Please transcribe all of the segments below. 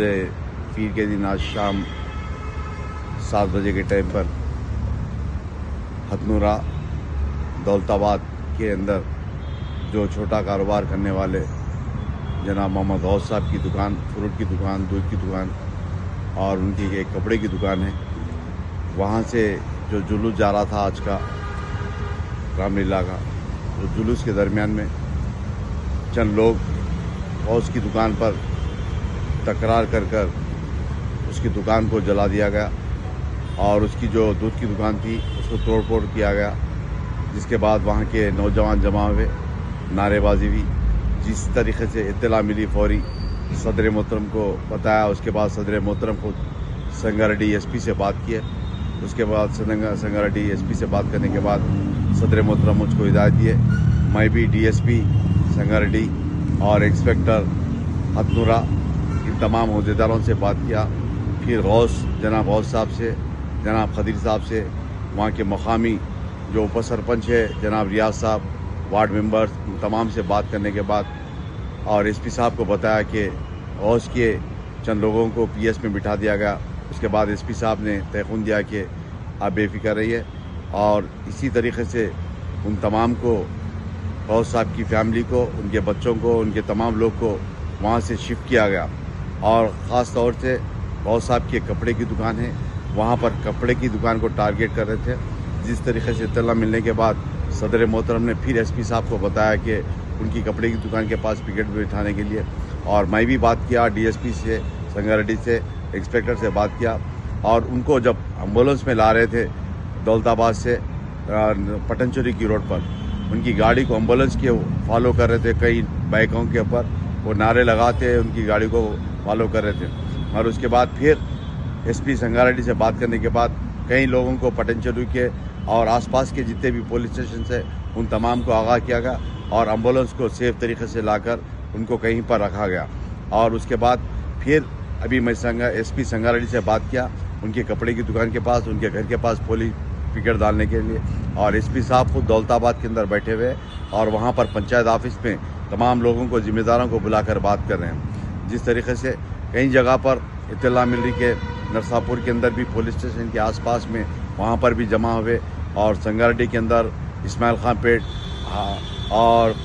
पीर के दिन आज शाम 7 बजे के टाइम पर हथनूरा दौलताबाद के अंदर जो छोटा कारोबार करने वाले जनाब मोहम्मद गौस साहब की दुकान, फ्रूट की दुकान, दूध की दुकान और उनकी एक कपड़े की दुकान है, वहाँ से जो जुलूस जा रहा था आज का रामलीला का, तो जुलूस के दरमियान में चंद लोग गौस की दुकान पर तकरार कर उसकी दुकान को जला दिया गया और उसकी जो दूध की दुकान थी उसको तोड़ फोड़ किया गया, जिसके बाद वहाँ के नौजवान जमा हुए, नारेबाजी हुई। जिस तरीके से इत्तला मिली फौरी सदर मोहतरम को बताया, उसके बाद सदर मोहतरम को संगारेड्डी एसपी से बात किए, उसके बाद संगारेड्डी एसपी से बात करने के बाद सदर मोहतरम मुझको हिदायत दिए। मैं भी डीएसपी संगारेड्डी और इंस्पेक्टर हथनूरा इन तमाम अहदेदारों से बात किया। फिर जनाब गौस साहब से, जनाब खदीर साहब से, वहाँ के मकामी जो उप सरपंच है जनाब रियाज साहब, वार्ड मेंबर्स, इन तमाम से बात करने के बाद और एसपी साहब को बताया कि गौस के चंद लोगों को पीएस में बिठा दिया गया। उसके बाद एसपी साहब ने तयखुन दिया कि आप बेफिक्र रहिए और इसी तरीके से उन तमाम को, गौस साहब की फैमिली को, उनके बच्चों को, उनके तमाम लोग को वहाँ से शिफ्ट किया गया। और ख़ास तौर से गौस साहब की कपड़े की दुकान है, वहाँ पर कपड़े की दुकान को टारगेट कर रहे थे। जिस तरीके से इत्तला मिलने के बाद सदर मोहतरम ने फिर एसपी साहब को बताया कि उनकी कपड़े की दुकान के पास पिकेट बिठाने के लिए, और मैं भी बात किया डीएसपी से, संगारेड्डी से, इंस्पेक्टर से बात किया। और उनको जब एम्बुलेंस में ला रहे थे दौलताबाद से पटनचोरी की रोड पर, उनकी गाड़ी को एम्बुलेंस के फॉलो कर रहे थे, कई बाइकों के ऊपर वो नारे लगाते उनकी गाड़ी को फॉलो कर रहे थे। और उसके बाद फिर एसपी संगारेड्डी से बात करने के बाद कई लोगों को पटनचेरू के और आसपास के जितने भी पुलिस स्टेशन से उन तमाम को आगाह किया गया और एम्बुलेंस को सेफ तरीके से लाकर उनको कहीं पर रखा गया। और उसके बाद फिर अभी मैं एसपी संगारेड्डी से बात किया उनके कपड़े की दुकान के पास, उनके घर के पास पुलिस पिकेट डालने के लिए, और एसपी साहब खुद दौलताबाद के अंदर बैठे हुए और वहाँ पर पंचायत ऑफिस में तमाम लोगों को, जिम्मेदारों को बुलाकर बात कर रहे हैं। जिस तरीके से कई जगह पर इत्तला मिल रही कि नरसापुर के अंदर भी पुलिस स्टेशन के आसपास में वहाँ पर भी जमा हुए और संगारेड्डी के अंदर इस्माइल खां पेट और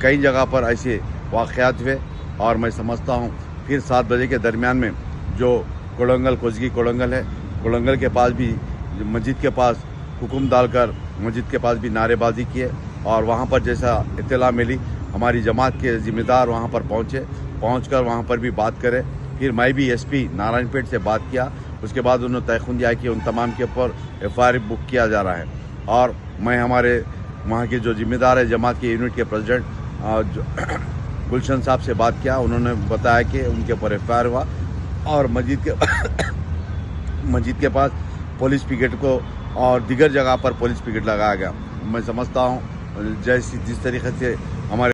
कई जगह पर ऐसे वाक़यात हुए। और मैं समझता हूँ फिर 7 बजे के दरमियान में जो कोलंगल, कोजगी कोलंगल है, कोलंगल के पास भी मस्जिद के पास हुक्म डालकर मस्जिद के पास भी नारेबाजी किए और वहाँ पर जैसा इत्तला मिली हमारी जमात के ज़िम्मेदार वहाँ पर पहुँचकर वहाँ पर भी बात करें। फिर मैं भी एसपी नारायणपेट से बात किया, उसके बाद उन्होंने तयखुन दिया कि उन तमाम के ऊपर एफआईआर बुक किया जा रहा है। और मैं हमारे वहाँ के जो ज़िम्मेदार है जमात के यूनिट के प्रेसिडेंट गुलशन साहब से बात किया, उन्होंने बताया कि उनके ऊपर एफआईआर हुआ और मस्जिद के पास पुलिस पिकेट को और दीगर जगह पर पुलिस पिकेट लगाया गया। मैं समझता हूँ जिस तरीके से हमारे